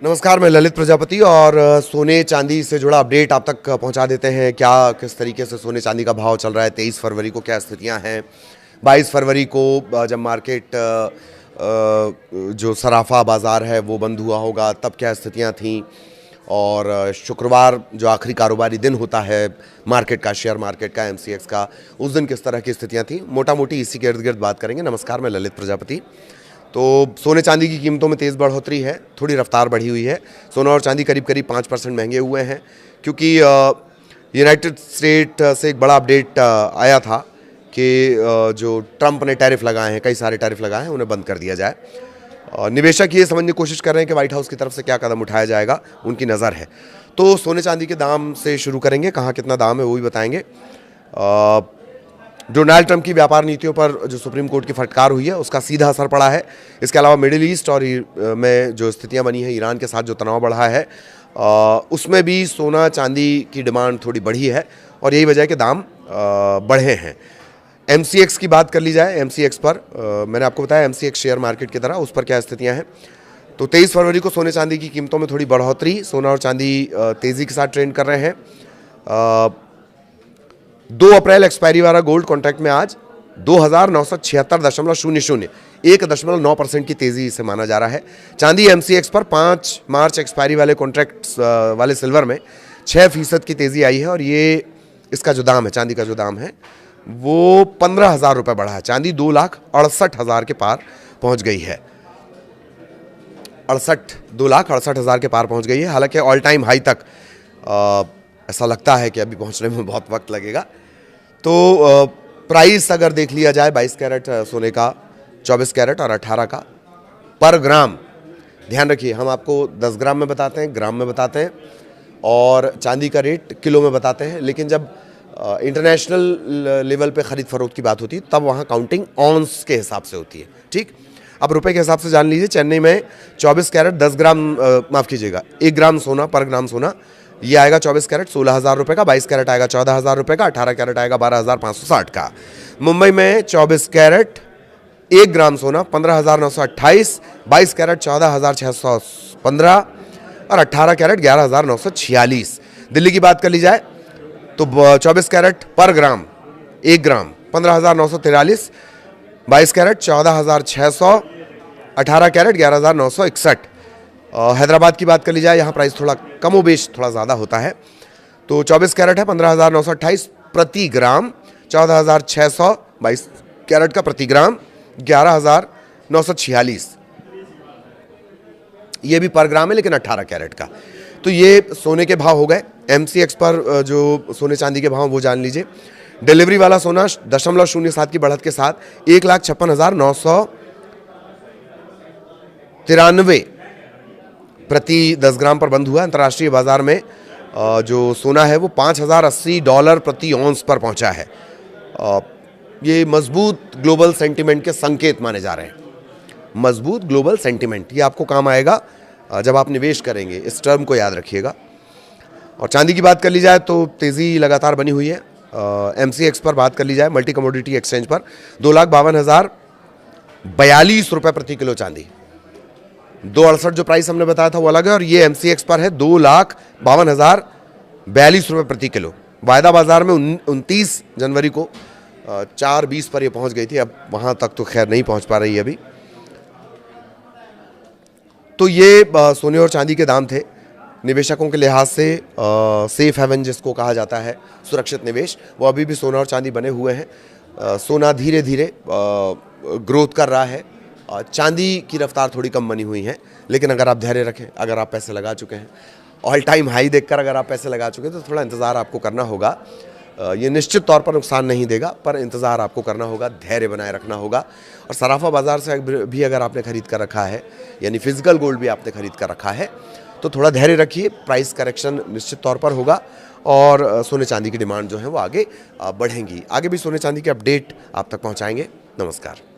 नमस्कार, मैं ललित प्रजापति और सोने चांदी से जुड़ा अपडेट आप तक पहुंचा देते हैं। क्या किस तरीके से सोने चांदी का भाव चल रहा है, 23 फरवरी को क्या स्थितियां हैं, 22 फरवरी को जब मार्केट जो सराफा बाज़ार है वो बंद हुआ होगा तब क्या स्थितियां थीं, और शुक्रवार जो आखिरी कारोबारी दिन होता है मार्केट का, शेयर मार्केट का, एमसीएक्स का, उस दिन किस तरह की स्थितियां थीं, मोटा मोटी इसी के इर्द गिर्द बात करेंगे। नमस्कार, मैं ललित प्रजापति। तो सोने चांदी की कीमतों में तेज़ बढ़ोतरी है, थोड़ी रफ्तार बढ़ी हुई है। सोना और चांदी करीब करीब 5% महंगे हुए हैं, क्योंकि यूनाइटेड स्टेट से एक बड़ा अपडेट आया था कि जो ट्रंप ने टैरिफ लगाए हैं, कई सारे टैरिफ लगाए हैं, उन्हें बंद कर दिया जाए। निवेशक ये समझने की कोशिश कर रहे हैं कि व्हाइट हाउस की तरफ से क्या कदम उठाया जाएगा, उनकी नज़र है। तो सोने चांदी के दाम से शुरू करेंगे, कहाँ कितना दाम है वो भी बताएंगे। डोनाल्ड ट्रंप की व्यापार नीतियों पर जो सुप्रीम कोर्ट की फटकार हुई है उसका सीधा असर पड़ा है। इसके अलावा मिडिल ईस्ट और में जो स्थितियां बनी हैं, ईरान के साथ जो तनाव बढ़ा है, उसमें भी सोना चांदी की डिमांड थोड़ी बढ़ी है और यही वजह है कि दाम बढ़े हैं। एमसीएक्स की बात कर ली जाए, एमसीएक्स पर मैंने आपको बताया एमसीएक्स शेयर मार्केट की तरह, उस पर क्या स्थितियाँ हैं। तो 23 फरवरी को सोने चांदी की कीमतों में थोड़ी बढ़ोतरी, सोना और चांदी तेज़ी के साथ ट्रेंड कर रहे हैं। 2 अप्रैल एक्सपायरी वाला गोल्ड कॉन्ट्रैक्ट में आज 2976.00 1.9% की तेज़ी से माना जा रहा है। चांदी एमसीएक्स पर 5 मार्च एक्सपायरी वाले कॉन्ट्रैक्ट्स वाले सिल्वर में 6% की तेज़ी आई है और ये इसका जो दाम है, चांदी का जो दाम है वो 15,000 रुपये बढ़ा है। चांदी 2,68,000 के पार पहुंच गई है। 2,68,000 के पार पहुंच गई है। हालांकि ऑल टाइम हाई तक ऐसा लगता है कि अभी पहुंचने में बहुत वक्त लगेगा। तो प्राइस अगर देख लिया जाए 22 कैरेट सोने का, 24 कैरेट और 18 का पर ग्राम, ध्यान रखिए हम आपको 10 ग्राम में बताते हैं, ग्राम में बताते हैं और चांदी का रेट किलो में बताते हैं, लेकिन जब इंटरनेशनल लेवल पे ख़रीद फरोख्त की बात होती है तब वहाँ काउंटिंग ऑन्स के हिसाब से होती है। ठीक, अब रुपए के हिसाब से जान लीजिए। चेन्नई में 24 कैरेट 10 ग्राम, माफ़ कीजिएगा, 1 ग्राम सोना पर ग्राम सोना ये आएगा 24 कैरेट 16,000 रुपये का, 22 कैरेट आएगा 14,000 रुपये का, 18 कैरेट आएगा 12,560 का। मुंबई में 24 कैरेट 1 ग्राम सोना 15,928, 22 कैरेट 14,615 और 18 कैरेट 11,946। दिल्ली की बात कर ली जाए तो 24 कैरेट पर ग्राम 1 ग्राम 15,943, 22 कैरेट 14,600, 18 कैरेट 11,961। हैदराबाद की बात कर ली जाए, यहाँ प्राइस थोड़ा कमोबेश थोड़ा ज़्यादा होता है। तो 24 कैरेट है 15,928 प्रति ग्राम, 14,600 22 कैरेट का प्रति ग्राम 11,946, ये भी पर ग्राम है लेकिन 18 कैरेट का। तो ये सोने के भाव हो गए। एमसीएक्स पर जो सोने चांदी के भाव वो जान लीजिए। डिलीवरी वाला सोना 0.07 की बढ़त के साथ 1,56,993 प्रति 10 ग्राम पर बंद हुआ। अंतर्राष्ट्रीय बाजार में जो सोना है वो $5,080 प्रति औंस पर पहुंचा है। ये मजबूत ग्लोबल सेंटिमेंट के संकेत माने जा रहे हैं। मजबूत ग्लोबल सेंटिमेंट, ये आपको काम आएगा जब आप निवेश करेंगे, इस टर्म को याद रखिएगा। और चांदी की बात कर ली जाए तो तेज़ी लगातार बनी हुई है। एमसीएक्स पर बात कर ली जाए, मल्टी कमोडिटी एक्सचेंज पर 2,52,042 रुपये प्रति किलो चांदी। 268 जो प्राइस हमने बताया था वो अलग है, और ये एमसीएक्स पर है 2,52,042 रुपये प्रति किलो। वायदा बाजार में 29 जनवरी को 420 पर ये पहुंच गई थी, अब वहां तक तो खैर नहीं पहुंच पा रही है अभी। तो ये सोने और चांदी के दाम थे। निवेशकों के लिहाज से सेफ हेवन जिसको कहा जाता है, सुरक्षित निवेश, वो अभी भी सोना और चांदी बने हुए हैं। सोना धीरे धीरे ग्रोथ कर रहा है, चांदी की रफ्तार थोड़ी कम बनी हुई है, लेकिन अगर आप धैर्य रखें, अगर आप पैसे लगा चुके हैं, ऑल टाइम हाई देखकर अगर आप पैसे लगा चुके हैं तो थोड़ा इंतज़ार आपको करना होगा। ये निश्चित तौर पर नुकसान नहीं देगा, पर इंतज़ार आपको करना होगा, धैर्य बनाए रखना होगा। और सराफा बाज़ार से भी अगर आपने ख़रीद कर रखा है, यानी फिजिकल गोल्ड भी आपने ख़रीद कर रखा है, तो थोड़ा धैर्य रखिए। प्राइस करेक्शन निश्चित तौर पर होगा और सोने चांदी की डिमांड जो है वो आगे बढ़ेंगी। आगे भी सोने चांदी के अपडेट आप तक पहुँचाएंगे। नमस्कार।